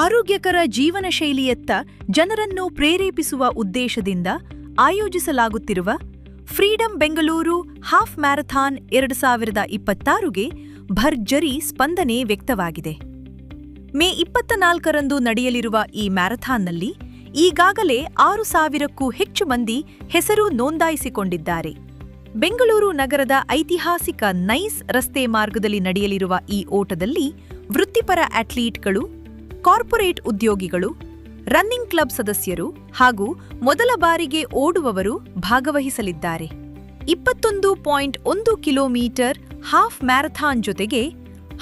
ಆರೋಗ್ಯಕರ ಜೀವನ ಶೈಲಿಯತ್ತ ಜನರನ್ನು ಪ್ರೇರೇಪಿಸುವ ಉದ್ದೇಶದಿಂದ ಆಯೋಜಿಸಲಾಗುತ್ತಿರುವ ಫ್ರೀಡಂ ಬೆಂಗಳೂರು ಹಾಫ್ ಮ್ಯಾರಥಾನ್ 2026ಗೆ ಭರ್ಜರಿ ಸ್ಪಂದನೆ ವ್ಯಕ್ತವಾಗಿದೆ. ಮೇ 24ರಂದು ನಡೆಯಲಿರುವ ಈ ಮ್ಯಾರಥಾನ್ನಲ್ಲಿ ಈಗಾಗಲೇ 6,000ಕ್ಕೂ ಹೆಚ್ಚು ಮಂದಿ ಹೆಸರು ನೋಂದಾಯಿಸಿಕೊಂಡಿದ್ದಾರೆ. ಬೆಂಗಳೂರು ನಗರದ ಐತಿಹಾಸಿಕ ನೈಸ್ ರಸ್ತೆ ಮಾರ್ಗದಲ್ಲಿ ನಡೆಯಲಿರುವ ಈ ಓಟದಲ್ಲಿ ವೃತ್ತಿಪರ ಅಥ್ಲೀಟ್ಗಳು, ಕಾರ್ಪೊರೇಟ್ ಉದ್ಯೋಗಿಗಳು, ರನ್ನಿಂಗ್ ಕ್ಲಬ್ ಸದಸ್ಯರು ಹಾಗೂ ಮೊದಲ ಬಾರಿಗೆ ಓಡುವವರು ಭಾಗವಹಿಸಲಿದ್ದಾರೆ. 21.1 ಕಿಲೋಮೀಟರ್ ಹಾಫ್ ಮ್ಯಾರಥಾನ್ ಜೊತೆಗೆ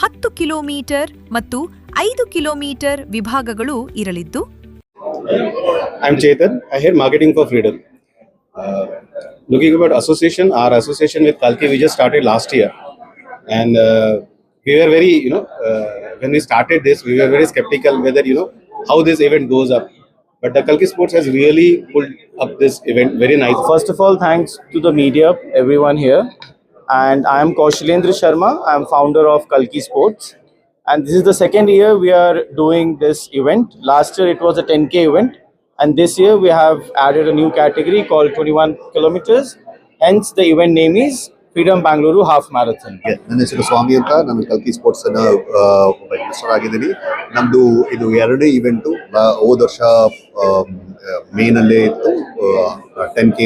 10 ಕಿಲೋಮೀಟರ್ ಮತ್ತು 5 ಕಿಲೋಮೀಟರ್ ವಿಭಾಗಗಳು ಇರಲಿದ್ದು, I'm Chetan. I head marketing for Freedom. Looking about association, our association with Kalki we just started last year, and we were very, when we started this, we were very skeptical whether how this event goes up. But the Kalki Sports has really pulled up this event very nice. First of all, thanks to the media, everyone here, and I am Kaushilendra Sharma. I am founder of Kalki Sports, and this is the second year we are doing this event. Last year it was a 10K event, and this year we have added a new category called 21 kilometers. Hence the event name is Freedom Bangalore Half Marathon. ನನ್ನ ಹೆಸರು ಸ್ವಾಮಿ ಅಂತ. ನಾನು ಕಲ್ಕಿ sports ಒಬ್ಬ investor ಆಗಿದ್ದೀನಿ. ನಮ್ದು ಇದು ಎರಡನೇ ಇವೆಂಟು. ಹೋದ ವರ್ಷ ಮೇನಲ್ಲೇ ಇತ್ತು 10K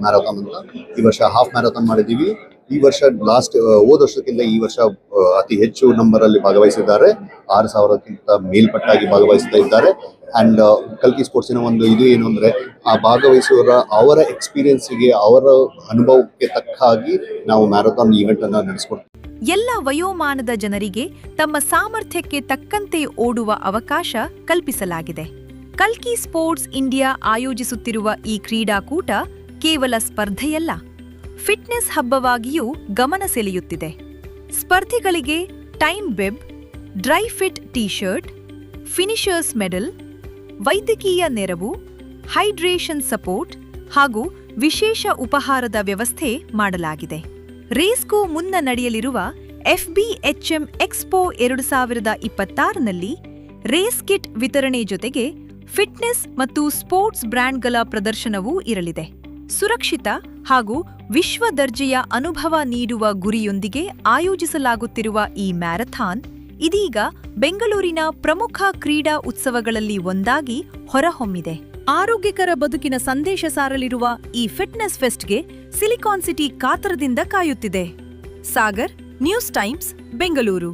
ಮ್ಯಾರಥಾನ್ ಅಂತ. ಈ ವರ್ಷ ಹಾಫ್ ಮ್ಯಾರಥಾನ್ ಮಾಡಿದ್ದೀವಿ. ಈ ವರ್ಷ ಹೋದ ವರ್ಷಕ್ಕಿಂತ ಈ ವರ್ಷ ಅತಿ ಹೆಚ್ಚು ನಂಬರ್ ಅಲ್ಲಿ ಭಾಗವಹಿಸಿದ್ದಾರೆ. 6,000ಕ್ಕಿಂತ ಮೇಲ್ಪಟ್ಟಾಗಿ ಭಾಗವಹಿಸ್ತಾ ಇದ್ದಾರೆ. ಅಂಡ್ ಕಲ್ಕಿ ಸ್ಪೋರ್ಟ್ಸಿನ ಒಂದು ಇದು ಏನು ಅಂದ್ರೆ, ಆ ಭಾಗವಹಿಸುವವರ ಅವರ ಎಕ್ಸ್ಪೀರಿಯನ್ಸ್ಗೆ, ಅವರ ಅನುಭವಕ್ಕೆ ತಕ್ಕ ಹಾಗೆ ನಾವು ಮ್ಯಾರಥಾನ್ ಈವೆಂಟ್ ಅನ್ನು ನಡೆಸ್ಕೊಡ್ತೀವಿ. ಎಲ್ಲ ವಯೋಮಾನದ ಜನರಿಗೆ ತಮ್ಮ ಸಾಮರ್ಥ್ಯಕ್ಕೆ ತಕ್ಕಂತೆ ಓಡುವ ಅವಕಾಶ ಕಲ್ಪಿಸಲಾಗಿದೆ. ಕಲ್ಕಿ ಸ್ಪೋರ್ಟ್ಸ್ ಇಂಡಿಯಾ ಆಯೋಜಿಸುತ್ತಿರುವ ಈ ಕ್ರೀಡಾಕೂಟ ಕೇವಲ ಸ್ಪರ್ಧೆಯಲ್ಲ, ಫಿಟ್ನೆಸ್ ಹಬ್ಬವಾಗಿಯೂ ಗಮನ ಸೆಳೆಯುತ್ತಿದೆ. ಸ್ಪರ್ಧಿಗಳಿಗೆ time web, dry fit T-shirt, finishers medal, ವೈದ್ಯಕೀಯ ನೆರವು, ಹೈಡ್ರೇಷನ್ ಸಪೋರ್ಟ್ ಹಾಗೂ ವಿಶೇಷ ಉಪಹಾರದ ವ್ಯವಸ್ಥೆ ಮಾಡಲಾಗಿದೆ. ರೇಸ್ಗೂ ಮುನ್ನ ನಡೆಯಲಿರುವ FBHM ಎಕ್ಸ್ಪೋ 2026ನಲ್ಲಿ ರೇಸ್ ಕಿಟ್ ವಿತರಣೆ ಜೊತೆಗೆ ಫಿಟ್ನೆಸ್ ಮತ್ತು ಸ್ಪೋರ್ಟ್ಸ್ ಬ್ರ್ಯಾಂಡ್ಗಳ ಪ್ರದರ್ಶನವೂ ಇರಲಿದೆ. ಸುರಕ್ಷಿತ ಹಾಗೂ ವಿಶ್ವ ದರ್ಜೆಯ ಅನುಭವ ನೀಡುವ ಗುರಿಯೊಂದಿಗೆ ಆಯೋಜಿಸಲಾಗುತ್ತಿರುವ ಈ ಮ್ಯಾರಥಾನ್ ಇದೀಗ ಬೆಂಗಳೂರಿನ ಪ್ರಮುಖ ಕ್ರೀಡಾ ಉತ್ಸವಗಳಲ್ಲಿ ಒಂದಾಗಿ ಹೊರಹೊಮ್ಮಿದೆ. ಆರೋಗ್ಯಕರ ಬದುಕಿನ ಸಂದೇಶ ಸಾರಲಿರುವ ಈ ಫಿಟ್ನೆಸ್ ಫೆಸ್ಟ್ಗೆ ಸಿಲಿಕಾನ್ ಸಿಟಿ ಕಾತರದಿಂದ ಕಾಯುತ್ತಿದೆ. Sagar, news times, Bengaluru.